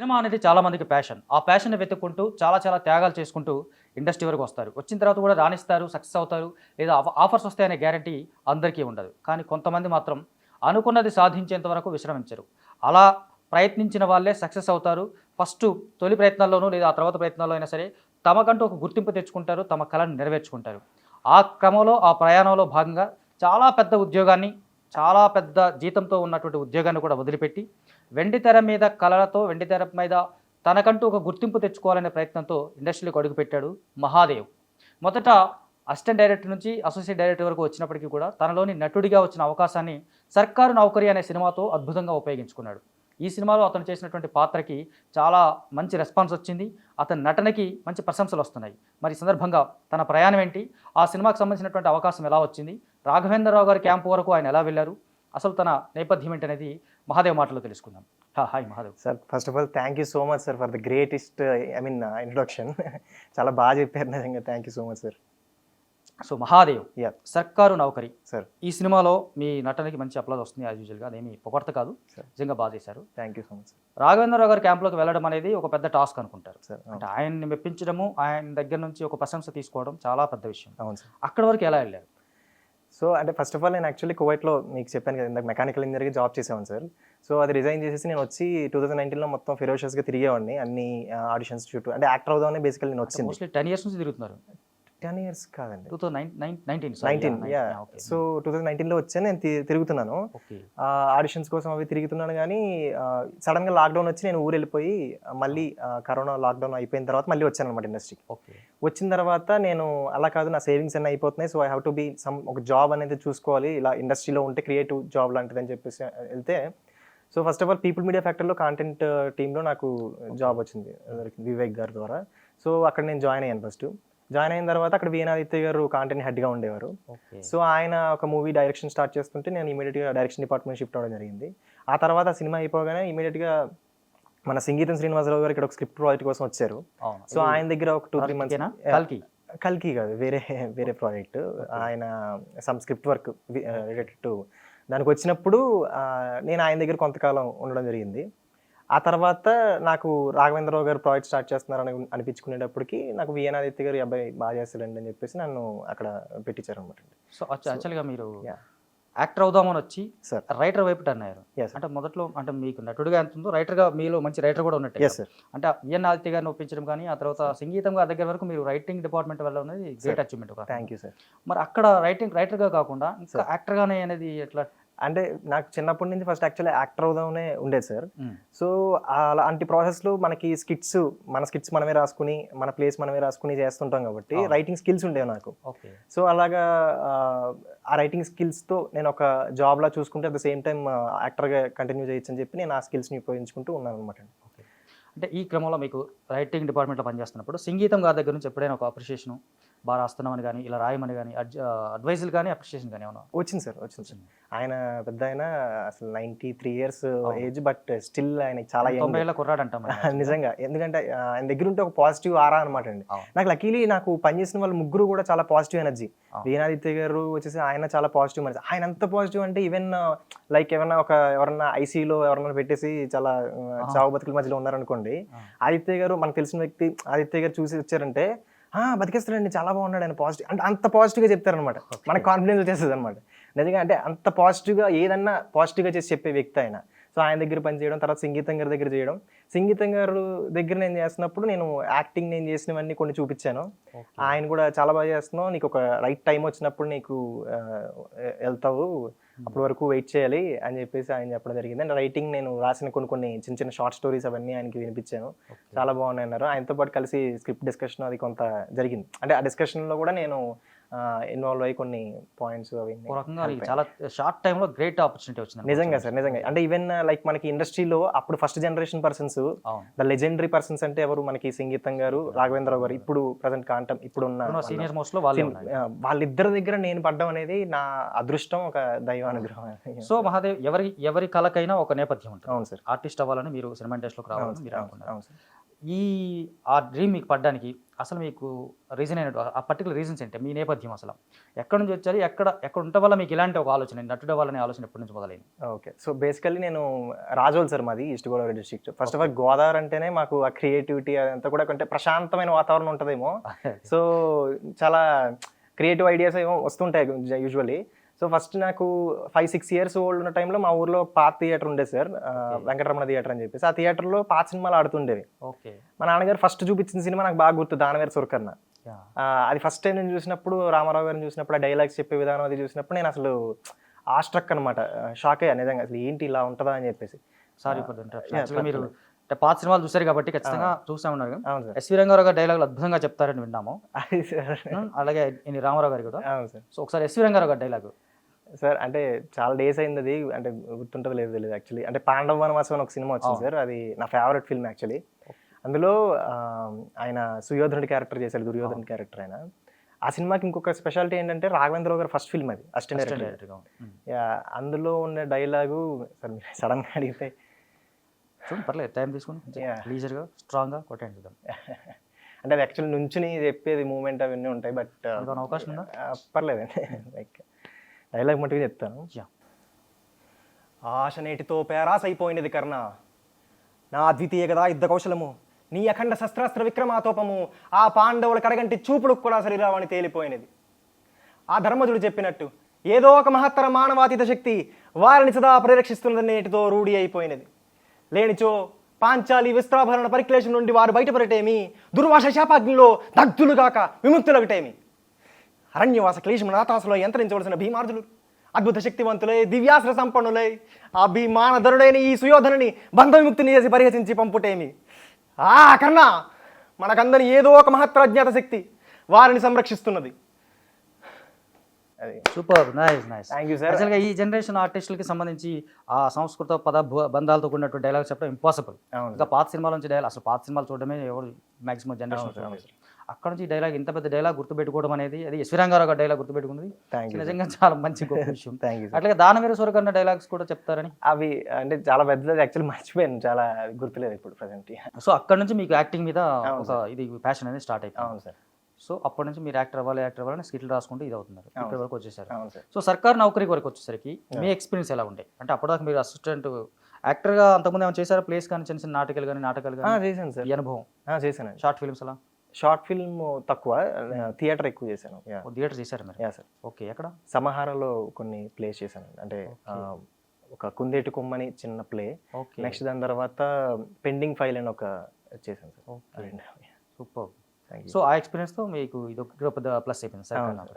Cinema అనేది చాలా మందికి ప్యాషన్. ఆ ప్యాషన్‌ని వెతుక్కుంటూ చాలా చాలా త్యాగాలు చేసుకుంటూ ఇండస్ట్రీ వరకు వస్తారు. వచ్చిన తర్వాత కూడా రాణిస్తారు, సక్సెస్ అవుతారు. లేదా ఆఫర్స్ వస్తాయనే గ్యారంటీ అందరికీ ఉండదు. కానీ కొంతమంది మాత్రం అనుకున్నది సాధించేంత వరకు విశ్రమించరు. అలా ప్రయత్నించిన వాళ్ళే సక్సెస్ అవుతారు. తొలి ప్రయత్నాల్లోనూ లేదా ఆ తర్వాత ప్రయత్నాల్లో అయినా సరే తమకంటూ ఒక గుర్తింపు తెచ్చుకుంటారు. తమ కలను నెరవేర్చుకుంటారు. ఆ క్రమంలో ఆ ప్రయాణంలో భాగంగా చాలా పెద్ద ఉద్యోగాన్ని, చాలా పెద్ద జీతంతో ఉన్నటువంటి ఉద్యోగాన్ని కూడా వదిలిపెట్టి వెండితెర మీద కళలతో వెండితెర మీద తనకంటూ ఒక గుర్తింపు తెచ్చుకోవాలనే ప్రయత్నంతో ఇండస్ట్రీలోకి అడుగుపెట్టాడు మహాదేవ్. మొదట అసిస్టెంట్ డైరెక్టర్ నుంచి అసోసియేట్ డైరెక్టర్ వరకు వచ్చినప్పటికీ కూడా తనలోని నటుడిగా వచ్చిన అవకాశాన్ని 'సర్కారు నౌకరీ' అనే సినిమాతో అద్భుతంగా ఉపయోగించుకున్నాడు. ఈ సినిమాలో అతను చేసినటువంటి పాత్రకి చాలా మంచి రెస్పాన్స్ వచ్చింది. అతని నటనకి మంచి ప్రశంసలు వస్తున్నాయి. మరి ఈ సందర్భంగా తన ప్రయాణం ఏంటి, ఆ సినిమాకి సంబంధించినటువంటి అవకాశం ఎలా వచ్చింది, రాఘవేంద్రరావు గారి క్యాంపు వరకు ఆయన ఎలా వెళ్ళారు, అసలు తన నేపథ్యం ఏంటనేది మహాదేవ్ మాటలో తెలుసుకుందాం. Hi Mahadev sir. First of all thank you so much sir for the greatest introduction. చాలా బాగా చెప్పారు, నిజంగా thank you so much sir. So Mahadev, yeah 'సర్కారు నౌకరీ' సార్. ఈ సినిమాలో మీ నటనకి మంచి అప్లాజ్ వస్తుంది యాజ్ యూజువల్గా. అదేమి పొగడ్త కాదు, నిజంగా బాగా చేశారు. Thank you so much sir. Raghavendra Rao గారి క్యాంప్లోకి వెళ్ళడం అనేది ఒక పెద్ద టాస్క్ అనుకుంటారు సార్. అంటే ఆయన్ని మెప్పించడము, ఆయన దగ్గర నుంచి ఒక ప్రశంస తీసుకోవడం చాలా పెద్ద విషయం. అవును సార్. అక్కడ వరకు ఎలా వెళ్ళారు? సో అంటే ఫస్ట్ ఆఫ్ ఆల్ నేను యాక్చువల్లీ కువైట్లో మీకు చెప్పాను కదా, ఇందాక మెకానికల్ ఇంజనీర్గా జాబ్ చేసేవాను సార్. సో అది రిజైన్ చేసేసి నేను వచ్చి 2019లో మొత్తం ఫెరోషియస్గా తిరిగేవాడిని అన్ని ఆడిషన్స్ చుట్టూ. అంటే యాక్టర్ అవుదామని బేసికల్లీ నేను వచ్చింది. మోస్ట్లీ 10 years నుంచి తిరుగుతున్నారు. 10 years కాదండి, 2019. సో 2019లో వచ్చాను. నేను తిరుగుతున్నాను, ఆడిషన్స్ కోసం అవి తిరుగుతున్నాను. కానీ సడన్గా లాక్డౌన్ వచ్చి నేను ఊరు వెళ్ళిపోయి మళ్ళీ కరోనా లాక్డౌన్ అయిపోయిన తర్వాత మళ్ళీ వచ్చాను అనమాట ఇండస్ట్రీకి. వచ్చిన తర్వాత నేను అలా కాదు, నా సేవింగ్స్ అన్నీ అయిపోతున్నాయి, so I have to be ఒక జాబ్ అనేది చూసుకోవాలి, ఇలా ఇండస్ట్రీలో ఉంటే క్రియేటివ్ జాబ్ లాంటిది అని చెప్పేసి వెళ్తే, so first of all people media ఫ్యాక్టరీలో కాంటెంట్ టీంలో నాకు జాబ్ వచ్చింది వివేక్ గారి ద్వారా. సో అక్కడ నేను జాయిన్ అయ్యాను. జాయిన్ అయిన తర్వాత అక్కడ వీణాదిత్య గారు కాంటెంట్ హెడ్గా ఉండేవారు. సో ఆయన ఒక మూవీ డైరెక్షన్ స్టార్ట్ చేస్తుంటే నేను ఇమీడియట్గా డైరెక్షన్ డిపార్ట్మెంట్ షిఫ్ట్ అవ్వడం జరిగింది. ఆ తర్వాత ఆ సినిమా అయిపోగానే ఇమీడియట్గా మన సంగీతం శ్రీనివాసరావు గారు ఇక్కడ ఒక స్క్రిప్ట్ ప్రాజెక్ట్ కోసం వచ్చారు. సో ఆయన దగ్గర ఒక 2-3 months, కల్కి కాదు, వేరే ప్రాజెక్ట్, ఆయన some script work related to దానికి వచ్చినప్పుడు నేను ఆయన దగ్గర కొంతకాలం ఉండడం జరిగింది. ఆ తర్వాత నాకు రాఘవేంద్రరావు గారు ప్రాజెక్ట్ స్టార్ట్ చేస్తున్నారని అనిపించుకునేటప్పటికి నాకు వీణాదిత్య గారు అబ్బాయి బాగా చేస్తాడండి అని చెప్పేసి నన్ను అక్కడ పెట్టించారు అనమాట. సో యాక్చువల్గా మీరు యాక్టర్ అవుదామని వచ్చి సార్ రైటర్ వైపు టర్న్ అయ్యారు. అంటే మొదట్లో అంటే మీకు నటుడుగా ఎంత ఉందో రైటర్గా మీలో మంచి రైటర్ కూడా ఉన్నట్టు సార్. అంటే వీణాదిత్య గారిని ఒప్పించడం కానీ ఆ తర్వాత సంగీతం గారి దగ్గర వరకు మీరు రైటింగ్ డిపార్ట్మెంట్ వల్ల అనేది great achievement. Thank you sir. మరి అక్కడ రైటర్గా కాకుండా ఇంకా యాక్టర్గానే అనేది ఎట్లా? అంటే నాకు చిన్నప్పటి నుంచి ఫస్ట్ యాక్చువల్లీ యాక్టర్ అవుదామనే ఉండేది సార్. సో అలాంటి ప్రాసెస్లో మనకి మన స్కిట్స్ మనమే రాసుకుని, మన ప్లేస్ మనమే రాసుకుని చేస్తుంటాం కాబట్టి రైటింగ్ స్కిల్స్ ఉండేవి నాకు. సో అలాగా ఆ రైటింగ్ స్కిల్స్తో నేను ఒక జాబ్లా చూసుకుంటే అట్ ద సేమ్ టైం యాక్టర్గా కంటిన్యూ చేయొచ్చు అని చెప్పి నేను ఆ స్కిల్స్ని ఉపయోగించుకుంటూ ఉన్నాను అనమాట. అంటే ఈ క్రమంలో మీకు రైటింగ్ డిపార్ట్మెంట్లో పనిచేస్తున్నప్పుడు సంగీతం గారి దగ్గర నుంచి ఎప్పుడైనా ఒక అప్రిషియేషన్ బాగా రాస్తున్నామని కానీ, ఇలా రాయమని కానీ, అడ్వైజులు కానీ, అప్రిషియేషన్ కానీ ఏమన్నా వచ్చింది సార్? వచ్చింది. ఆయన పెద్ద ఆయన అసలు 93 years ఏజ్, బట్ స్టిల్ ఆయన చాలా 90 ఏళ్ల కుర్రాడు అంటాం నిజంగా. ఎందుకంటే ఆయన దగ్గర ఉంటే ఒక పాజిటివ్ ఆరా అనమాట అండి. నాకు లక్కీలీ నాకు పనిచేసిన వాళ్ళు ముగ్గురు కూడా చాలా పాజిటివ్ ఎనర్జీ. వీణాదిత్య గారు వచ్చేసి ఆయన చాలా పాజిటివ్ మనిషి. ఆయన ఎంత పాజిటివ్ అంటే ఈవెన్ లైక్ ఎవరన్నా ఐసీలో ఎవరన్నా పెట్టేసి చాలా చావు బతుకుల మధ్యలో ఉన్నారనుకోండి, ఆదిత్య గారు మనకు తెలిసిన వ్యక్తి ఆదిత్య గారు చూసి వచ్చారంటే బతికేస్తాడండి, చాలా బాగున్నాడు ఆయన, పాజిటివ్ అంటే అంత పాజిటివ్గా చెప్తారనమాట. మనకు కాన్ఫిడెన్స్ వచ్చేస్తుంది అనమాట నిజంగా. అంటే అంత పాజిటివ్గా ఏదన్నా పాజిటివ్గా చేసి చెప్పే వ్యక్తి ఆయన. సో ఆయన దగ్గర పని చేయడం, తర్వాత సంగీతం గారి దగ్గర చేయడం. సంగీతం గారు దగ్గర నేను చేస్తున్నప్పుడు నేను యాక్టింగ్ నేను చేసినవన్నీ కొన్ని చూపించాను. ఆయన కూడా చాలా బాగా చేస్తున్నావు, నీకు ఒక రైట్ టైం వచ్చినప్పుడు నీకు వెళ్తావు, అప్పటి వరకు వెయిట్ చేయాలి అని చెప్పేసి ఆయన చెప్పడం జరిగింది. అండ్ రైటింగ్ నేను రాసిన కొన్ని చిన్న షార్ట్ స్టోరీస్ అవన్నీ ఆయనకి వినిపించాను. చాలా బాగున్నాయి అన్నారు. ఆయనతో పాటు కలిసి స్క్రిప్ట్ డిస్కషన్ అది కొంత జరిగింది. అంటే ఆ డిస్కషన్లో కూడా నేను ఇన్వాల్వ్ అయ్యి కొన్ని పాయింట్స్ అవి చాలా షార్ట్ టైంలో గ్రేట్ ఆపర్చునిటీ వచ్చింది. నిజంగా సార్, నిజంగా. అంటే ఈవెన్ లైక్ మనకి ఇండస్ట్రీలో అప్పుడు first generation persons, the legendary persons అంటే ఎవరు, మనకి సంగీతం గారు, రాఘవేంద్రరావు గారు, ఇప్పుడు ప్రజెంట్ కాంటం ఇప్పుడు ఉన్న సీనియర్ మోస్ట్ లో వాళ్ళిద్దరి దగ్గర నేను పడ్డం అనేది నా అదృష్టం, ఒక దైవానుగ్రహం. సో మహాదేవ్, ఎవరి కళకైనా ఒక నేపథ్యం ఉంటుంది. అవును సార్. ఆర్టిస్ట్ అవ్వాలని మీరు సినిమా ఇండస్ట్రీలోకి రావాలని మీరు అనుకున్నారు. అవును సార్. ఈ ఆ డ్రీమ్ మీకు పడ్డానికి అసలు మీకు రీజన్ అయినట్టు ఆ పర్టికులర్ రీజన్స్ ఏంటి? మీ నేపథ్యం అసలు ఎక్కడి నుంచి వచ్చారు? ఎక్కడ ఉండటం వల్ల మీకు ఇలాంటి ఒక ఆలోచన, నటుడు అవ్వాలనే ఆలోచన ఎప్పటి నుంచి మొదలైంది? ఓకే. సో బేసికల్లీ నేను రాజోల్ సార్ మాది east Godavari district. First of all Godavari అంటేనే మాకు ఆ క్రియేటివిటీ అదంతా కూడా కొంటే ప్రశాంతమైన వాతావరణం ఉంటుందేమో. సో చాలా క్రియేటివ్ ఐడియాస్ ఏమో వస్తుంటాయి యూజువల్లీ. సో ఫస్ట్ నాకు 5-6 ఇయర్స్ ఓల్డ్ ఉన్న టైంలో మా ఊర్లో పాత థియేటర్ ఉండేది సార్, వెంకటరమణ థియేటర్ అని చెప్పేసి. ఆ థియేటర్లో పాత సినిమాలు ఆడుతుండేవి. ఓకే. మా నాన్నగారు ఫస్ట్ చూపించిన సినిమా నాకు బాగా గుర్తు, దానవేర సురకర్ణ. అది ఫస్ట్ టైం నేను చూసినప్పుడు, రామారావు గారిని చూసినప్పుడు, ఆ డైలాగ్స్ చెప్పే విధానం అది చూసినప్పుడు నేను అసలు ఆస్ట్రక్ అనమాట, షాక్ అయ్యా నిజంగా, అసలు ఏంటి ఇలా ఉంటుందా అని చెప్పేసి. Sorry for interruption. మీరు పాత సినిమాలు చూసారు కాబట్టి ఖచ్చితంగా చూసా ఉన్నారు. అవును సార్. ఎస్వి రంగారావు గారి డైలాగులు అద్భుతంగా చెప్తారని విన్నాము. అది సార్. అలాగే రామారావు గారు కూడా. అవును సార్. సో ఒకసారి ఎస్వి రంగారావు గారి డైలాగు సార్. అంటే చాలా డేస్ అయింది అది, అంటే గుర్తుంటుంది లేదు తెలియదు యాక్చువల్లీ. అంటే పాండవ వనవాసం అని ఒక సినిమా వచ్చింది సార్, అది నా ఫేవరెట్ ఫిల్మ్ యాక్చువల్లీ. అందులో ఆయన సుయోధనుడి క్యారెక్టర్ చేశాడు, దుర్యోధనుడి క్యారెక్టర్ ఆయన. ఆ సినిమాకి ఇంకొక స్పెషాలిటీ ఏంటంటే రాఘవేంద్రరావు గారు ఫస్ట్ ఫిల్మ్ అది, అసిస్టెంట్ డైరెక్టర్. అందులో ఉన్న డైలాగు సార్ మీరు సడన్గా అడిగితే చూడండి, పర్లేదు టైం తీసుకుని లీజర్గా స్ట్రాంగ్గా కొట్టండి చూద్దాం. అంటే అది యాక్చువల్లీ నుంచుని చెప్పేది మూమెంట్ అవన్నీ ఉంటాయి, బట్ అవకాశం ఉందా? పర్లేదండి. లైక్ డైలాగ్ మట్టుకు చెప్తాను. ఆశ నేటితో పేరాస అయిపోయినది కర్ణ, నా అద్వితీయ గదా యుద్ధ కౌశలము, నీ అఖండ శస్త్రాస్త్ర విక్రమాతోపము, ఆ పాండవుల కడగంటి చూపులకు కూడా శరీరావని తేలిపోయినది. ఆ ధర్మజుడు చెప్పినట్టు ఏదో ఒక మహత్తర మానవాతీత శక్తి వారిని సదా పరిరక్షిస్తున్నదని నేటితో రూఢి అయిపోయినది. లేనిచో పాంచాలి విస్త్రాభరణ పరిక్లేశం నుండి వారు బయటపడటేమి, దుర్వాస శాపాగ్నిలో దగ్ధులుగాక విముక్తులగటేమి. అరణ్యవాస క్లేశం నాతాసులో యంత్రించవలసిన భీమార్జులు అద్భుత శక్తివంతులై దివ్యాస్త్ర సంపన్నులై ఆ భీమానధరుడైన ఈ సుయోధనుని బంధ విముక్తిని చేసి పరిహసించి పంపుటేమి. ఆ కర్ణ, మనకందరి ఏదో ఒక మహత్తర అజ్ఞాత శక్తి వారిని సంరక్షిస్తున్నది. Super, nice nice. Thank you sir. యాక్చువల్గా ఈ జనరేషన్ ఆర్టిస్టులకి సంబంధించి ఆ సంస్కృత బంధాలతో కూడినటువంటి డైలాగ్ చెప్పడం ఇంపాసిబుల్. ఇంకా పాత సినిమాల నుంచి డైలాగ్, అసలు పాత సినిమాలు చూడడమే ఎవరు మాక్సిమం జనరేషన్. అక్కడ నుంచి డైలాగ్, ఇంత పెద్ద డైలాగ్ గుర్తుపెట్టుకోవడం అనేది, అది ఎస్వి రంగారావు గారు డైలాగ్ గుర్తుపెట్టుకున్నది నిజంగా చాలా మంచి గొప్ప విషయం. అట్లాగే దానవీర సూరకర్ణ డైలాగ్స్ కూడా చెప్తారని. అవి అంటే చాలా పెద్దది యాక్చువల్లీ, మర్చిపోయాను, చాలా గుర్తులేదు ఇప్పుడు ప్రజెంట్. సో అక్కడ నుంచి మీకు యాక్టింగ్ మీద ఒక ఇది ప్యాషన్ అనేది స్టార్ట్ అయిపోయింది. అవును సార్. సో అప్పటి నుంచి మీరు యాక్టర్ అవ్వాలని స్కిట్లు రాసుకుంటూ ఇది అవుతున్నారు, ఇక్కడి వరకు వచ్చేసారు. సో సర్కార్ నౌకరీ వరకు వచ్చేసరికి మీ ఎక్స్పీరియన్స్ ఎలా ఉండే? అంటే అప్పటిదాకా మీరు అసిస్టెంట్ యాక్టర్గా అంతకుముందు ఏమైనా చేశారా? ప్లేస్ కానీ చిన్న చిన్న నాటకాలు కానీ చేశాను సార్. ఈ అనుభవం చేశాను. షార్ట్ ఫిల్మ్స్ అలా? షార్ట్ ఫిల్మ్ తక్కువ, థియేటర్ ఎక్కువ చేశాను. థియేటర్ చేశారు మీరు? Yeah sir. ఓకే. ఎక్కడ? సమహారంలో కొన్ని ప్లేస్ చేశాను. అంటే ఒక కుందేటి కొమ్మని చిన్న ప్లే. నెక్స్ట్ దాని తర్వాత పెండింగ్ ఫైల్ అని ఒక చేశాను సార్. సూపర్. సో ఆ ఎక్స్పీరియన్స్తో మీకు ఇది ఒక పెద్ద ప్లస్ అయిపోయింది సార్.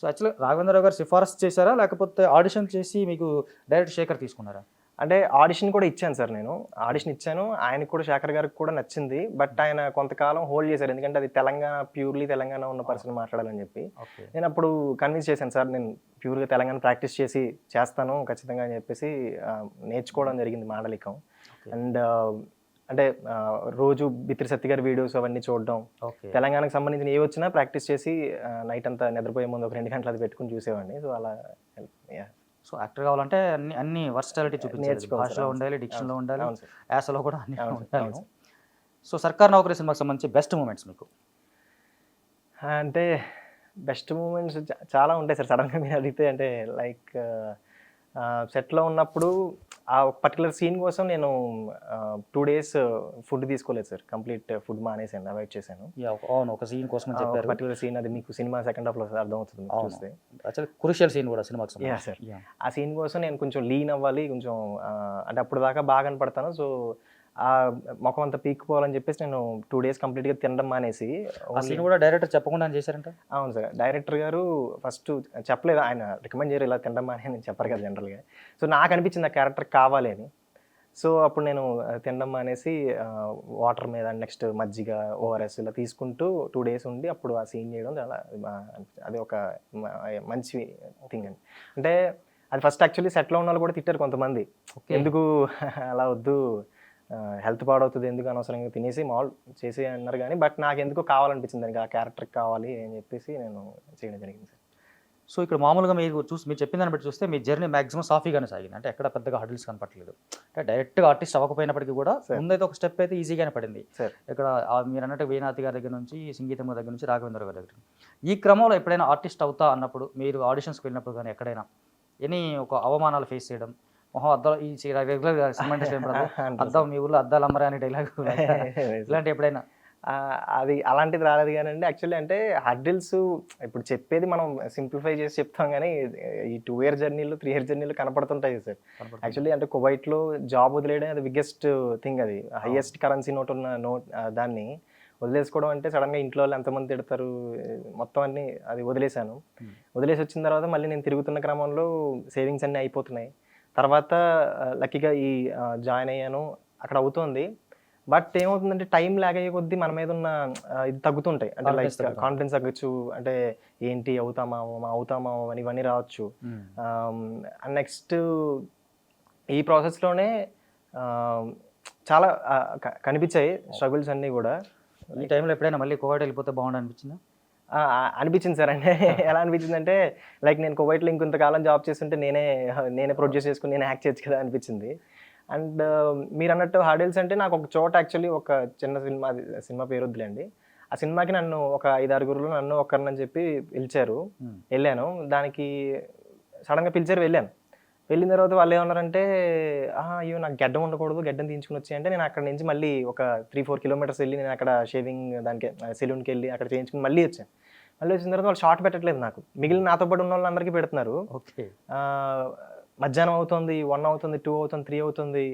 సో యాక్చువల్గా రాఘవేంద్రరావు గారు సిఫారసు చేశారా, లేకపోతే ఆడిషన్ చేసి మీకు డైరెక్ట్ శేఖర్ తీసుకున్నారా? అంటే ఆడిషన్ కూడా ఇచ్చాను సార్, నేను ఆడిషన్ ఇచ్చాను. ఆయనకు కూడా, శేఖర్ గారికి కూడా నచ్చింది. బట్ ఆయన కొంతకాలం హోల్డ్ చేశారు, ఎందుకంటే అది తెలంగాణ, ప్యూర్లీ తెలంగాణ ఉన్న పర్సన్ మాట్లాడాలని చెప్పి. నేను అప్పుడు కన్విన్స్ చేశాను సార్, నేను ప్యూర్గా తెలంగాణ ప్రాక్టీస్ చేసి చేస్తాను ఖచ్చితంగా అని చెప్పేసి నేర్చుకోవడం జరిగింది మాండలికం. అండ్ అంటే రోజు బిత్రి సత్య గారి వీడియోస్ అవన్నీ చూడడం, తెలంగాణకు సంబంధించిన ఏ వచ్చినా ప్రాక్టీస్ చేసి నైట్ అంతా నిద్రపోయే ముందు ఒక 2 గంటలు అది పెట్టుకుని చూసేవాడిని. సో అలా. సో యాక్టర్ కావాలంటే అన్ని వర్సిటాలిటీ చూపించాలి, భాషలో ఉండాలి, డిక్షన్లో ఉండాలి, యాసలో కూడా అన్ని ఉండాలి. సో సర్కార్ నౌకరీ సినిమాకి సంబంధించి బెస్ట్ మూమెంట్స్ మీకు? అంటే బెస్ట్ మూమెంట్స్ చాలా ఉంటాయి సార్, సడన్గా మీరు అడిగితే. అంటే లైక్ సెట్లో ఉన్నప్పుడు ఆ ఒక పర్టికులర్ సీన్ కోసం నేను 2 days ఫుడ్ తీసుకోలేదు సార్, కంప్లీట్ ఫుడ్ మానేసాను, అవాయిడ్ చేశాను. అవును, ఒక సీన్ కోసం చెప్పారు. పర్టికులర్ సీన్, అది మీకు సినిమా సెకండ్ హాఫ్లో అర్థమవుతుంది చూస్తే. యాక్చువల్లీ క్రూషియల్ సీన్ కూడా సినిమాకి. Yeah sir. ఆ సీన్ కోసం నేను కొంచెం లీన్ అవ్వాలి, కొంచెం అంటే అప్పుడు దాకా బాగా కనపడతాను. సో ఆ ముఖం అంతా పీక్కుపోవాలని చెప్పేసి నేను 2 days కంప్లీట్గా తినడం మానేసి. ఆ సీన్ కూడా డైరెక్టర్ చెప్పకుండా చేశారంట? అవును సార్. డైరెక్టర్ గారు ఫస్ట్ చెప్పలేదు, ఆయన రికమెండ్ చేయరు ఇలా తినడం మానే అని చెప్పారు కదా జనరల్గా. సో నాకు అనిపించింది ఆ క్యారెక్టర్ కావాలి అని. సో అప్పుడు నేను తినడం మానేసి వాటర్ మీద, నెక్స్ట్ మజ్జిగ, ORS ఇలా తీసుకుంటూ 2 days ఉండి అప్పుడు ఆ సీన్ చేయడం చాలా అది ఒక మంచి థింగ్ అండి. అంటే అది ఫస్ట్ యాక్చువల్లీ సెట్లో ఉన్న వాళ్ళు కూడా తిట్టారు కొంతమంది, ఎందుకు అలా వద్దు, హెల్త్ పాడవుతుంది, ఎందుకు అనవసరంగా తినేసి మామూలు చేసి అన్నారు. కానీ బట్ నాకు ఎందుకు కావాలనిపించింది దానికి, ఆ క్యారెక్టర్కి కావాలి అని చెప్పేసి నేను చేయడం జరిగింది సార్. సో ఇక్కడ మామూలుగా మీరు చెప్పిన దాన్ని బట్టి చూస్తే మీ జర్నీ మాక్సిమం సాఫీగానే సాగింది, అంటే ఎక్కడ పెద్దగా హడిల్స్ కనపట్లేదు. అంటే డైరెక్ట్గా ఆర్టిస్ట్ అవ్వకపోయినప్పటికీ కూడా ముందైతే ఒక స్టెప్ అయితే ఈజీగానే పడింది. ఇక్కడ మీరు అన్నట్టు వేణాతి గారి దగ్గర నుంచి, సంగీతం దగ్గర నుంచి, రాఘవేంద్ర గారి దగ్గర. ఈ క్రమంలో ఎప్పుడైనా ఆర్టిస్ట్ అవుతా అన్నప్పుడు మీరు ఆడిషన్స్కి వెళ్ళినప్పుడు కానీ ఎక్కడైనా ఒక అవమానాలు ఫేస్ చేయడం, మొహం అద్దాలు ఈ రెగ్యులర్గా అద్దం మీ ఊళ్ళో అద్దాలు అమ్మరా అనే డైలాగ్ ఇలాంటి ఎప్పుడైనా? అది అలాంటిది రాలేదు కానండి. యాక్చువల్లీ అంటే హర్డిల్స్ ఇప్పుడు చెప్పేది మనం సింప్లిఫై చేసి చెప్తాం కానీ ఈ 2 ఇయర్ జర్నీలు 3 ఇయర్ జర్నీలు కనపడుతుంటాయి సార్. యాక్చువల్లీ అంటే కువైట్లో జాబ్ వదిలేయడం అది బిగ్గెస్ట్ థింగ్, అది హైయెస్ట్ కరెన్సీ నోట్ ఉన్న దాన్ని వదిలేసుకోవడం అంటే సడన్గా ఇంట్లో వాళ్ళు ఎంతమంది తిడతారు, మొత్తం అన్ని అది వదిలేశాను. వదిలేసి వచ్చిన తర్వాత మళ్ళీ నేను తిరుగుతున్న క్రమంలో సేవింగ్స్ అన్నీ అయిపోతున్నాయి. తర్వాత లక్కీగా ఈ జాయిన్ అయ్యాను, అక్కడ అవుతుంది. బట్ ఏమవుతుందంటే టైం లాగ్ అయ్యే కొద్దీ మన మీద ఉన్న ఇది తగ్గుతుంటాయి, అంటే లైక్ కాన్ఫిడెన్స్ తగ్గచ్చు, అంటే ఏంటి అవుతామా అని ఇవన్నీ రావచ్చు. అండ్ నెక్స్ట్ ఈ ప్రాసెస్లోనే చాలా కనిపించాయి స్ట్రగుల్స్ అన్నీ కూడా. ఈ టైంలో ఎప్పుడైనా మళ్ళీ కువైట్ వెళ్ళిపోతే బాగుండు అనిపించిందా? అనిపించింది సార్. అంటే ఎలా అనిపించింది అంటే లైక్ నేను కువైట్లో ఇంకొంతకాలం జాబ్ చేస్తుంటే నేనే ప్రొడ్యూస్ చేసుకుని నేనే యాక్ట్ చేయొచ్చు కదా అనిపించింది. అండ్ మీరు అన్నట్టు హర్డిల్స్ అంటే నాకు ఒక చోట యాక్చువల్లీ ఒక చిన్న సినిమా పేరు వద్దులేండి, ఆ సినిమాకి నన్ను ఒక 5-6 నన్ను ఒకరినని చెప్పి పిలిచారు. వెళ్ళాను, దానికి సడన్గా పిలిచారు, వెళ్ళాను. వెళ్ళిన తర్వాత వాళ్ళు ఏమన్నారంటే అయ్యో నాకు గడ్డం ఉండకూడదు, గడ్డం తీయించుకుని వచ్చాయంటే నేను అక్కడ నుంచి మళ్ళీ ఒక 3-4 కిలోమీటర్స్ వెళ్ళి నేను అక్కడ షేవింగ్ దానికి సెలూన్కి వెళ్ళి అక్కడ చేయించుకుని మళ్ళీ వచ్చాను. మళ్ళీ వచ్చిన తర్వాత వాళ్ళు షార్ట్ పెట్టట్లేదు నాకు, మిగిలిన నాతో పాటు ఉన్న వాళ్ళందరికీ పెడుతున్నారు. ఓకే, మధ్యాహ్నం అవుతుంది, 1 అవుతుంది, 2 అవుతుంది, 3 అవుతుంది,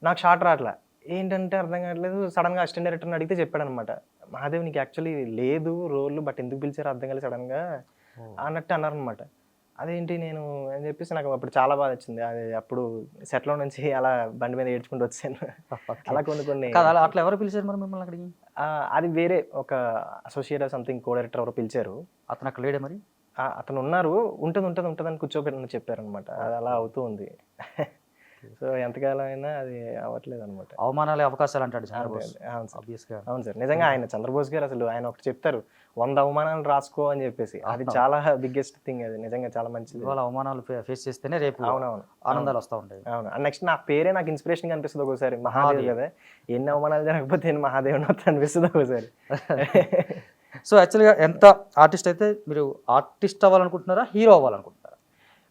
నాకు షార్ట్ రావట్లా. ఏంటంటే అర్థం కావట్లేదు. సడన్గా అసిస్టెంట్ డైరెక్టర్ని అడిగితే చెప్పాడు అనమాట, మహాదేవ్ నీకు యాక్చువల్లీ లేదు రోల్, బట్ ఎందుకు పిలిచారో అర్థం కాలేదు సడన్గా అన్నట్టు అన్నారనమాట. అదేంటి నేను అని చెప్పేసి నాకు అప్పుడు చాలా బాధ వచ్చింది. అది అప్పుడు సెట్లో నుంచి అలా బండి మీద ఏడ్చుకుంటూ వచ్చాను. అలా కొన్ని అట్లా ఎవరు పిలిచారు మరి మిమ్మల్ని అక్కడికి? అది వేరే ఒక అసోసియేట్ సంథింగ్ కో డైరెక్టర్ ఎవరు పిలిచారు. అతను అక్కడ లేడే మరి? అతను ఉన్నారు, ఉంటుందని కూర్చోబెట్టని చెప్పారనమాట. అది అలా అవుతూ ఉంది. సో ఎంతకాలం అయినా అది అవ్వట్లేదు అనమాట. అవమానాలే అవకాశాలు అంటాడు చంద్రబోస్. అవును సార్, నిజంగా ఆయన చంద్రబోస్ గారు అసలు ఆయన ఒకటి చెప్తారు, 100 అవమానాలు రాసుకో అని చెప్పేసి. అది చాలా బిగ్గెస్ట్ థింగ్, అది నిజంగా చాలా మంచిది. వాళ్ళ అవమానాలు ఫేస్ చేస్తేనే రేపు అవునవును ఆనందాలు వస్తూ ఉంటాయి. అవును, నెక్స్ట్ నా పేరే నాకు ఇన్స్పిరేషన్ అనిపిస్తుంది ఒకసారి, మహాదేవ్ కదా, ఎన్ని అవమానాలు జరగకపోతే నేను మహాదేవ్ అనిపిస్తుంది ఒకసారి. సో యాక్చువల్గా ఎంత ఆర్టిస్ట్ అయితే మీరు ఆర్టిస్ట్ అవ్వాలనుకుంటున్నారా, హీరో అవ్వాలనుకుంటున్నారా?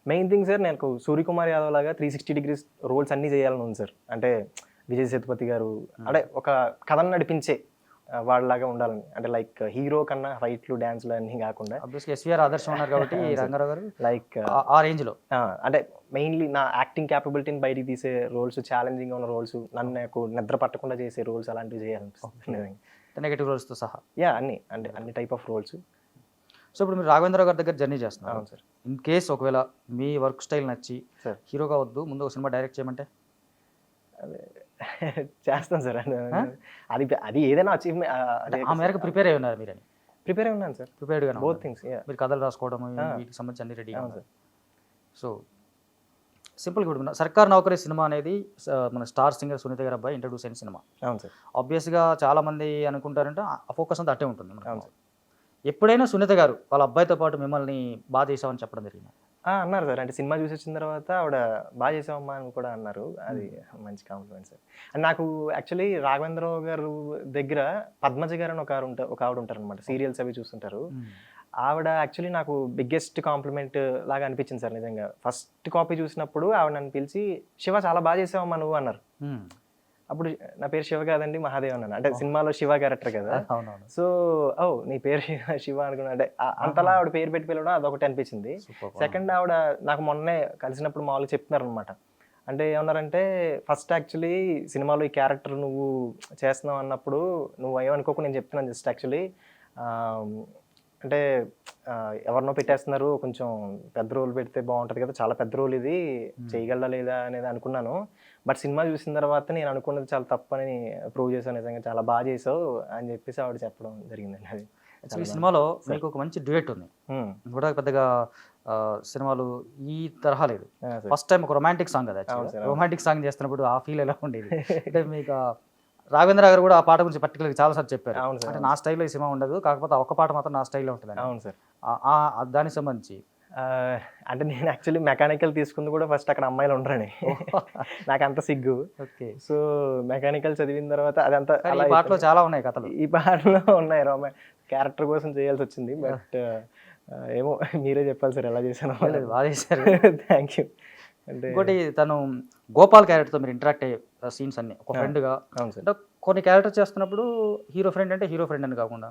మెయిన్ థింగ్ సార్, నాకు సూర్యకుమార్ యాదవ్ లాగా 360 degrees రోల్స్ అన్నీ చేయాలని ఉంది సార్. అంటే విజయ్ సేతుపతి గారు అంటే ఒక కథను నడిపించే వాళ్ళలాగా ఉండాలని, అంటే లైక్ హీరో కన్నా ఫైట్లు డ్యాన్స్లు అన్నీ కాకుండా. ఎస్వీఆర్ ఆదర్శం ఉన్నారు కాబట్టి రంగారావు గారు లైక్ ఆ రేంజ్లో, అంటే మెయిన్లీ నా యాక్టింగ్ క్యాపబిలిటీని బయటికి తీసే రోల్స్, ఛాలెంజింగ్గా ఉన్న రోల్స్, నన్ను నాకు నిద్ర పట్టకుండా చేసే రోల్స్ అలాంటివి చేయాలనిపిస్తుంది. నెగటివ్ రోల్స్తో సహా అన్ని టైప్ ఆఫ్ రోల్స్. సో ఇప్పుడు మీరు రాఘవేంద్ర గారి దగ్గర జర్నీ చేస్తున్నారు. అవును సార్. ఇన్ కేస్ ఒకవేళ మీ వర్క్ స్టైల్ నచ్చి హీరోగా వద్దు, ముందు ఒక సినిమా డైరెక్ట్ చేయమంటే? చేస్తాను సార్. అది ఏదైనా అచీవ్మెంట్. ఆ మేరకు ప్రిపేర్ అయి ఉన్నారు మీరని? ప్రిపేర్ అయి ఉన్నాను సార్, ప్రిపేర్డ్గా. Both things. మీరు కథలు రాసుకోవడం వీటికి సంబంధించి అన్ని రెడీ. అవును సార్. సో సింపుల్గా కూడా సర్కార్ నౌకరీ సినిమా అనేది మన స్టార్ సింగర్ సునీత గారి అబ్బాయి ఇంట్రడ్యూస్ అయిన సినిమా. అవును సార్. ఆబ్వియస్గా చాలామంది అనుకుంటారంటే ఆ ఫోకస్ అంతా అట్టే ఉంటుంది. అవును సార్. ఎప్పుడైనా సునీత గారు వాళ్ళ అబ్బాయితో పాటు మిమ్మల్ని బాగా చేసామని చెప్పడం జరిగింది? అన్నారు సార్, అంటే సినిమా చూసి వచ్చిన తర్వాత ఆవిడ బాగా చేసామమ్మా అని కూడా అన్నారు. అది మంచి కాంప్లిమెంట్ సార్. అండ్ నాకు యాక్చువల్లీ రాఘవేంద్రరావు గారు దగ్గర పద్మజ గారు అని ఒక ఆవిడ ఉంటారు అనమాట, సీరియల్స్ అవి చూస్తుంటారు. ఆవిడ యాక్చువల్లీ నాకు బిగ్గెస్ట్ కాంప్లిమెంట్ లాగా అనిపించింది సార్ నిజంగా. ఫస్ట్ కాపీ చూసినప్పుడు ఆవిడ నన్ను పిలిచి, శివ చాలా బాగా చేసావమ్మా నువ్వు అన్నారు. అప్పుడు నా పేరు శివ కాదండి మహాదేవ్ అన్నాను, అంటే సినిమాలో శివ క్యారెక్టర్ కదా. సో నీ పేరు శివ అనుకున్నా, అంటే అంతలా ఆవిడ పేరు పెట్టి పిలవడం అదొకటి అనిపించింది. సెకండ్, ఆవిడ నాకు మొన్నే కలిసినప్పుడు మామూలుగా చెప్తున్నారు అనమాట. అంటే ఏమన్నారంటే, ఫస్ట్ యాక్చువల్లీ సినిమాలో ఈ క్యారెక్టర్ నువ్వు చేస్తున్నావు అన్నప్పుడు నువ్వు ఏమనుకోకు, నేను చెప్తున్నాను జస్ట్ యాక్చువల్లీ అంటే ఎవరినో పెట్టేస్తున్నారు, కొంచెం పెద్ద రోల్ పెడితే బాగుంటుంది కదా, చాలా పెద్ద రోల్ ఇది, చేయగలదా లేదా అనేది అనుకున్నాను. బట్ సినిమా చూసిన తర్వాత నేను అనుకున్నది చాలా తప్పని ప్రూవ్ చేశాను, నిజంగా చాలా బాగా చేసావు అని చెప్పేసి ఆవిడ చెప్పడం జరిగిందండి. అది ఈ సినిమాలో మీకు ఒక మంచి డ్యూయెట్ ఉంది కూడా, పెద్దగా సినిమాలు ఈ తరహా లేదు. ఫస్ట్ టైం ఒక రొమాంటిక్ సాంగ్ కదా. రొమాంటిక్ సాంగ్ చేస్తున్నప్పుడు ఆ ఫీల్ ఎలా ఉండేది? అంటే మీకు రాఘవేంద్ర గారు కూడా ఆ పాట గురించి పర్టికులర్గా చాలాసార్లు చెప్పారు, అంటే నా స్టైల్లో ఈ సినిమా ఉండదు, కాకపోతే ఒక్క పాట మాత్రం నా స్టైల్లో ఉంటుంది. అవును సార్. దానికి సంబంధించి అంటే నేను యాక్చువల్లీ మెకానికల్ తీసుకుంది కూడా ఫస్ట్ అక్కడ అమ్మాయిలు ఉండరని నాకు అంత సిగ్గు. ఓకే. సో మెకానికల్ చదివిన తర్వాత అదంతా కానీ అలా ఈ పాటలో చాలా ఉన్నాయి కథలు. ఈ పాటలో ఉన్నాయి క్యారెక్టర్ కోసం చేయాల్సి వచ్చింది. బట్ ఏమో మీరే చెప్పాలి సార్ ఎలా చేశాను. లేదు, బాగా చేశారు. Thank you. అంటే ఇంకోటి తను గోపాల్ క్యారెక్టర్తో మీరు ఇంటరాక్ట్ అయ్యే సీన్స్ అన్ని ఒక ఫ్రెండ్గా, అవును సార్. అంటే కొన్ని క్యారెక్టర్ చేస్తున్నప్పుడు హీరో ఫ్రెండ్ అంటే హీరో ఫ్రెండ్ అని కాకుండా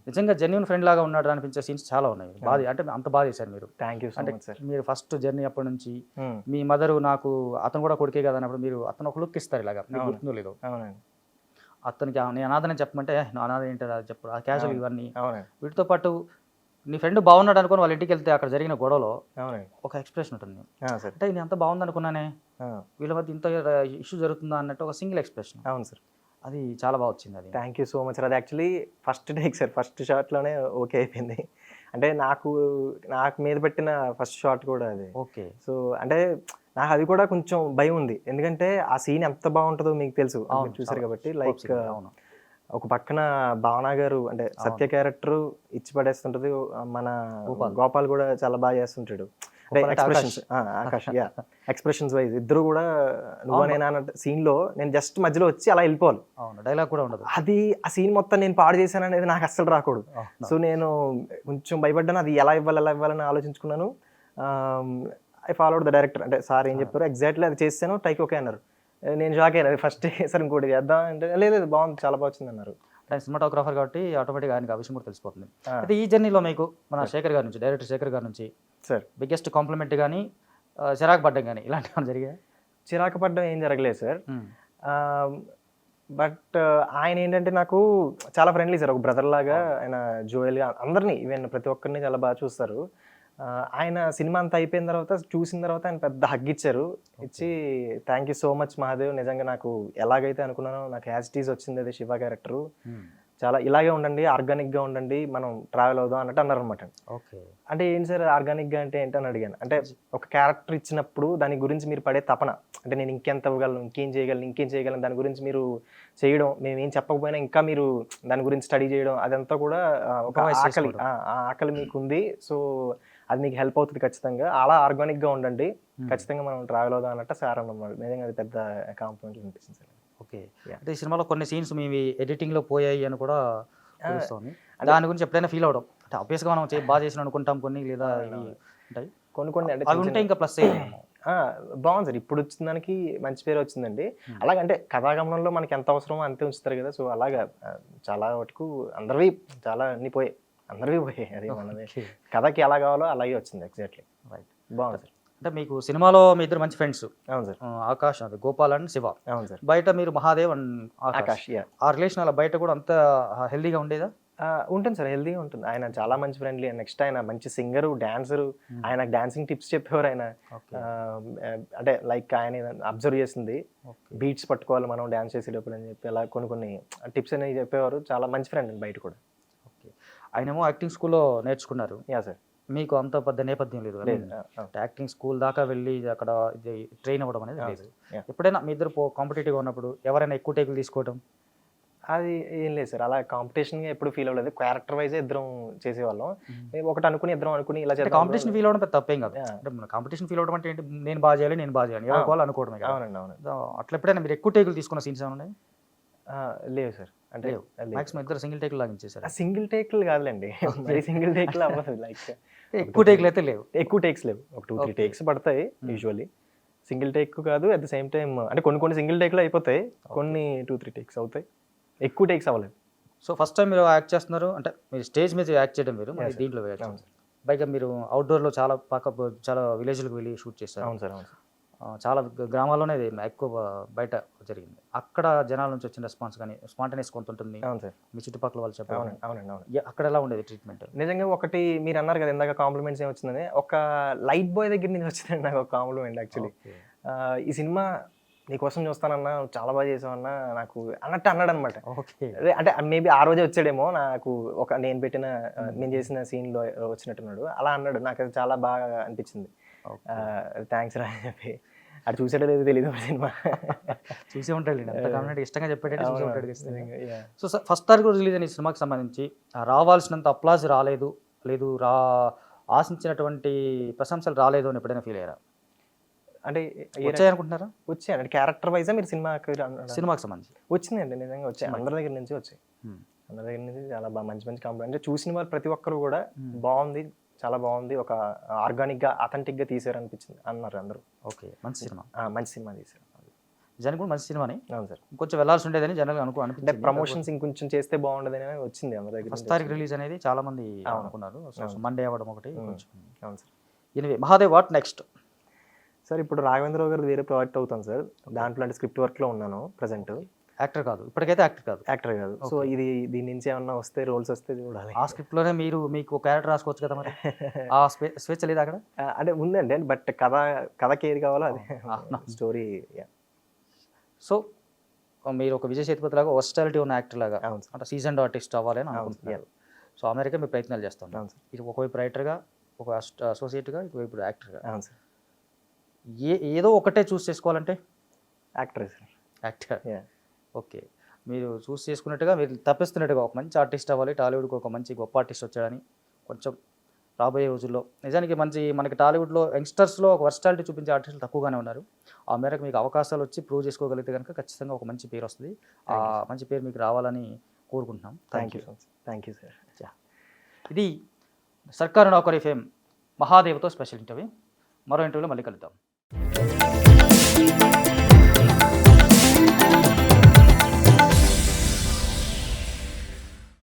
నిజంగా జెన్యున్ ఫ్రెండ్ లాగా ఉన్నాడు అనిపించే సీన్స్ చాలా ఉన్నాయి. బాగా అంటే అంత బాగా చేశారు మీరు. థ్యాంక్ యూ సో అంటే మచ్ సార్. మీరు ఫస్ట్ జర్నీ అప్పటి నుంచి మీ మదరు నాకు అతను కూడా కొడుకే కదా అన్నప్పుడు మీరు అతను ఒక లుక్ ఇస్తారు ఇలాగా, మీకు గుర్తుందో లేదో. అవునండి. అతనికి నేను అనాథనే చెప్పమంటే అనాథ ఏంటి అది చెప్పు, ఆ క్యాజువల్ ఇవన్నీ. అవునండి. వీటితో పాటు నీ ఫ్రెండ్ బాగున్నాడు అనుకుని వాళ్ళ ఇంటికి వెళ్తే అక్కడ జరిగిన గొడవలో అవునండి. ఒక ఎక్స్ప్రెషన్ ఉంటుంది. సార్. అంటే నేను అంత బాగుంది అనుకున్నానే, వీళ్ళ మధ్య ఇంత ఇష్యూ జరుగుతుందా అన్నట్టు ఒక సింగిల్ ఎక్స్ప్రెషన్. అవును సార్. అది చాలా బాగా వచ్చింది. అది thank you so much sir. అది actually first take sir, first షాట్లోనే ఓకే అయిపోయింది. అంటే నాకు మీద పెట్టిన ఫస్ట్ షాట్ కూడా అది. ఓకే. సో అంటే నాకు అది కూడా కొంచెం భయం ఉంది, ఎందుకంటే ఆ సీన్ ఎంత బాగుంటుందో మీకు తెలుసు, చూసారు కాబట్టి. లైక్ ఒక పక్కన భావన గారు అంటే సత్య క్యారెక్టర్ ఇచ్చి పడేస్తుంటది, మన గోపాల్ కూడా చాలా బాగా చేస్తుంటాడు. అంటే ఎక్స్ప్రెషన్స్ వైజ్ ఇద్దరు కూడా నువ్వనేనా అన్న సీన్ లో నేను జస్ట్ మధ్యలో వచ్చి అలా వెళ్ళిపోవాలి. డైలాగ్ కూడా ఉండదు. అది ఆ సీన్ మొత్తం నేను పాడు చేశాను అనేది నాకు అస్సలు రాకూడదు. సో నేను కొంచెం భయపడ్డాను, అది ఎలా ఇవ్వాలని ఆలోచించుకున్నాను. ఐ ఫాలోడ్ ద డైరెక్టర్, అంటే సార్ ఏం చెప్పారు ఎగ్జాక్ట్లీ అది చేస్తాను, టైక్ ఓకే అన్నారు. నేను షాక్ అయ్యాను. అది ఫస్ట్ సార్ ఇంకోటి చేద్దాం అంటే లేదు బాగుంది, చాలా బాగుంది అన్నారు. సినిమాటోగ్రాఫర్ కాబట్టి ఆటోమేటిక్గా ఆయనకి ఆ విషయం కూడా తెలిసిపోతుంది. అయితే ఈ జర్నీలో మీకు మన శేఖర్ గారి నుంచి, డైరెక్టర్ శేఖర్ గారి నుంచి సార్ బిగ్గెస్ట్ కాంప్లిమెంట్ కానీ చిరాకు పడ్డం కానీ ఇలాంటివి ఏమైనా జరిగాయి? చిరాకు పడ్డం ఏం జరగలేదు సార్. బట్ ఆయన ఏంటంటే నాకు చాలా ఫ్రెండ్లీ సార్, ఒక బ్రదర్ లాగా. ఆయన జోయల్గా అందరినీ, ఈవెన్ ప్రతి ఒక్కరిని చాలా బాగా చూస్తారు. ఆయన సినిమా అంతా అయిపోయిన తర్వాత చూసిన తర్వాత ఆయన పెద్ద హగ్ ఇచ్చారు. ఇచ్చి thank you so much Mahadev, నిజంగా నాకు ఎలాగైతే అనుకున్నానో నాకు యాజ్ ఇట్ ఈజ్ వచ్చింది అది శివ క్యారెక్టరు, చాలా ఇలాగే ఉండండి, ఆర్గానిక్గా ఉండండి, మనం ట్రావెల్ అవుదాం అన్నట్టు అన్నారు అనమాట. ఓకే. అంటే ఏంటి సార్ ఆర్గానిక్గా అంటే ఏంటని అడిగాను. అంటే ఒక క్యారెక్టర్ ఇచ్చినప్పుడు దాని గురించి మీరు పడే తపన, అంటే నేను ఇంకెంత ఇవ్వగలను, ఇంకేం చేయగలను దాని గురించి మీరు చేయడం, మేము ఏం చెప్పకపోయినా ఇంకా మీరు దాని గురించి స్టడీ చేయడం, అదంతా కూడా ఒక ఆకలి, ఆ ఆకలి మీకు ఉంది. సో అది మీకు హెల్ప్ అవుతుంది ఖచ్చితంగా, అలా ఆర్గానిక్గా ఉండండి, ఖచ్చితంగా మనం ట్రావెల్ అవుదాం అన్నట్టు సార్ అన్నమాట. నిజంగా అది పెద్ద కాంప్లిమెంట్ అనిపిస్తుంది సార్. ఓకే. అంటే ఈ సినిమాలో కొన్ని సీన్స్ మేము ఎడిటింగ్లో పోయాయి అని కూడా తెలుస్తుంది. దాని గురించి ఎప్పుడైనా ఫీల్ అవడం, అంటే ఆబ్వియస్గా మనం బాగా చేసిన అనుకుంటాం కొన్ని, లేదా ఉంటాయి కొన్ని అంటే అవి ఉంటే ఇంకా ప్లస్ బాగుంది సార్. ఇప్పుడు వచ్చిన దానికి మంచి పేరు వచ్చిందండి. అలాగంటే కథాగమనంలో మనకి ఎంత అవసరమో అంతే ఉంచుతారు కదా. సో అలాగా చాలా వరకు అందరివి చాలా అన్ని పోయాయి, అది మనది కథకి ఎలా కావాలో అలాగే వచ్చింది ఎగ్జాక్ట్లీ. రైట్. బాగుంది సార్. అంటే మీకు సినిమాలో మీ ఇద్దరు మంచి ఫ్రెండ్స్. అవును సార్. ఆకాష్, అది గోపాల్ అండ్ శివ. అవును సార్. బయట మీరు మహాదేవ్ అండ్ ఆకాష్. ఆ రిలేషన్ అలా బయట కూడా అంత హెల్దీగా ఉండేదా? ఉంటుంది సార్, హెల్దీగా ఉంటుంది. ఆయన చాలా మంచి ఫ్రెండ్లీ. నెక్స్ట్ ఆయన మంచి సింగరు, డాన్సరు. ఆయన డాన్సింగ్ టిప్స్ చెప్పేవారు ఆయన. అంటే లైక్ ఆయన అబ్జర్వ్ చేసింది, బీట్స్ పట్టుకోవాలి మనం డాన్స్ చేసేటప్పుడు అని చెప్పి అలా కొన్ని టిప్స్ అనేవి చెప్పేవారు. చాలా మంచి ఫ్రెండ్ అండి బయట కూడా. ఓకే. ఆయనేమో యాక్టింగ్ స్కూల్లో నేర్చుకున్నారు. Yeah sir. మీకు అంత పెద్ద నేపథ్యం లేదు, యాక్టింగ్ స్కూల్ దాకా వెళ్ళి అక్కడ ట్రైన్ అవ్వడం అనేది లేదు. ఎప్పుడైనా మీ ఇద్దరు కాంపిటేటివ్గా ఉన్నప్పుడు ఎవరైనా ఎక్కువ టేకులు తీసుకోవడం అది ఏం లేదు సార్. అలా కాంపిటీషన్గా ఎప్పుడు ఫీల్ అవ్వలేదు. క్యారెక్టర్ వైజ్ ఇద్దరం చేసేవాళ్ళం. ఒకటి అనుకుని ఇద్దరం అనుకుని ఇలా చేద్దాం. కాంపిటీషన్ ఫీల్ అవ్వడం పెద్ద తప్పేం కాదు. అంటే కాంపిటీషన్ ఫీల్ అవ్వడం అంటే ఏంటి, నేను బాగా చేయాలి ఎవరికి వాళ్ళు అనుకోవడమే. అవునండి, అవును. అట్లా ఎప్పుడైనా మీరు ఎక్కువ టేకులు తీసుకున్న సీన్స్ ఏమన్నా? లేవు సార్. అంటే మాక్సిమం ఇద్దరు సింగిల్ టేకులు లాగించేసారు. సింగిల్ టేకులు కాదులేండి, మరి సింగిల్ టేకులు అవ్వదు. లైక్ ఎక్కువ టేకులు అయితే లేవు. ఎక్కువ టేక్స్ లేవు, ఒక 2-3 టేక్స్ పడతాయి యూజువల్లీ. సింగిల్ టేక్ కాదు, అట్ ద సేమ్ టైం అంటే కొన్ని సింగిల్ టేక్లో అయిపోతాయి, కొన్ని 2-3 టేక్స్ అవుతాయి, ఎక్కువ టేక్స్ అవ్వలేదు. సో ఫస్ట్ టైం మీరు యాక్ట్ చేస్తున్నారు అంటే మీరు స్టేజ్ మీద యాక్ట్ చేయడం మీరు, దీంట్లో పైగా మీరు అవుట్డోర్లో చాలా విలేజ్లకు వెళ్ళి షూట్ చేశారు. అవును సార్. అవును సార్. చాలా గ్రామాల్లోనే ఎక్కువ బయట జరిగింది. అక్కడ జనాల నుంచి వచ్చిన రెస్పాన్స్ కానీ స్పాంటేనియస్ కొంత ఉంటుంది. అవును సార్. మీ చుట్టుపక్కల వాళ్ళు చెప్పారు. అవునండి. అక్కడ ఎలా ఉండేది ట్రీట్మెంట్? నిజంగా ఒకటి మీరు అన్నారు కదా ఇందాక కాంప్లిమెంట్స్ ఏమి వచ్చిందని, ఒక లైట్ బాయ్ దగ్గర నుంచి వచ్చిందండి నాకు ఒక కాంప్లిమెంట్. యాక్చువల్లీ ఈ సినిమా నీకోసం చూస్తానన్నా, చాలా బాగా చేసావన్నా నాకు అన్నట్టు అన్నాడు అనమాట. అంటే మేబీ ఆ రోజే వచ్చాడేమో, నాకు నేను చేసిన సీన్లో వచ్చినట్టున్నాడు, అలా అన్నాడు. నాకు అది చాలా బాగా అనిపించింది. థ్యాంక్స్ రా అని చెప్పి. అది చూసేటో లేదో తెలియదు సినిమా. చూసే ఉంటాడు, అంత కామెంట్ ఇష్టంగా చెప్పేటట్టు చూసే ఉంటాడు. సో ఫస్ట్ తారీఖు రిలీజ్ అయిన ఈ సినిమాకి సంబంధించి రావాల్సినంత అప్లాజ్ రాలేదు, ఆశించినటువంటి ప్రశంసలు రాలేదు అని ఎప్పుడైనా ఫీల్ అయ్యారా? అంటే వచ్చాయనుకుంటున్నారా? వచ్చాయండి. క్యారెక్టర్ వైజా మీరు సినిమాకి సంబంధించి వచ్చిందండి, నిజంగా వచ్చాయి. అందరి దగ్గర నుంచి వచ్చాయి. అందరి దగ్గర నుంచి చాలా బాగా మంచి మంచి కాంప్లిమెంట్. అంటే చూసిన వాళ్ళు ప్రతి ఒక్కరు కూడా బాగుంది, చాలా బాగుంది, ఒక ఆర్గానిక్గా అథెంటిక్గా తీసారు అనిపించింది అన్నారు అందరూ. ఓకే, మంచి సినిమా. మంచి సినిమా తీశారు. జనం కూడా మంచి సినిమాని. అవును సార్. కొంచెం వెళ్ళాల్సి ఉండేదని జనరల్గా అంటే అనిపించింది. ప్రమోషన్స్ ఇంకొంచెం చేస్తే బాగుండదని వచ్చింది అందరి దగ్గర. ఫస్ట్ తారీఖు రిలీజ్ అనేది చాలా మంది అనుకున్నారు. మండే అవ్వడం ఒకటి కొంచెం. అవును sir. Anyway Mahadev, what next? Sir ఇప్పుడు రాఘవేంద్రరావు గారు వేరే ప్రాజెక్ట్ అవుతాను సార్. దాంట్లో అంటే స్క్రిప్ట్ వర్క్లో ఉన్నాను ప్రజెంట్. యాక్టర్ కాదు, ఇప్పటికైతే యాక్టర్ కాదు. యాక్టర్ కాదు. సో దీని నుంచి ఏమన్నా వస్తే రోల్స్ వస్తే చూడాలి. ఆ స్క్రిప్ట్లోనే మీకు క్యారెక్టర్ రాసుకోవచ్చు కదా మరి. ఆ స్వేచ్ఛ లేదు అక్కడ? అంటే ఉందండి, బట్ కథకి ఏది కావాలో అదే స్టోరీ. సో మీరు ఒక విజయ్ సేతుపతి లాగా వర్స్టాలిటీ ఉన్న యాక్టర్ లాగా, అవును సార్. అంటే సీజన్డ్ ఆర్టిస్ట్ అవ్వాలని అనుకుంటున్నారు. సో అమెరికా మీరు ప్రయత్నాలు చేస్తాను. అవును సార్. ఇది ఒకవైపు రైటర్గా, ఒక అసోసియేట్గా, ఇటువైపు యాక్టర్గా. అవును సార్. ఏదో ఒకటే చూస్ చేసుకోవాలంటే యాక్టర్ సార్. యాక్టర్. ఓకే, మీరు చూస్ చేసుకున్నట్టుగా, మీరు తప్పిస్తున్నట్టుగా ఒక మంచి ఆర్టిస్ట్ అవ్వాలి, టాలీవుడ్కి ఒక మంచి గొప్ప ఆర్టిస్ట్ వచ్చాడని కొంచెం రాబోయే రోజుల్లో. నిజానికి మనకి టాలీవుడ్లో యంగ్స్టర్స్లో ఒక వర్స్టాలిటీ చూపించే ఆర్టిస్టులు తక్కువగానే ఉన్నారు. ఆ మేరకు మీకు అవకాశాలు వచ్చి ప్రూవ్ చేసుకోగలిగితే కనుక ఖచ్చితంగా ఒక మంచి పేరు వస్తుంది. ఆ మంచి పేరు మీకు రావాలని కోరుకుంటున్నాం. Thank you sir. ఇది సర్కారు నౌకరీ ఫేమ్ మహాదేవ్తో స్పెషల్ ఇంటర్వ్యూ. మరో ఇంటర్వ్యూలో మళ్ళీ కలుద్దాం.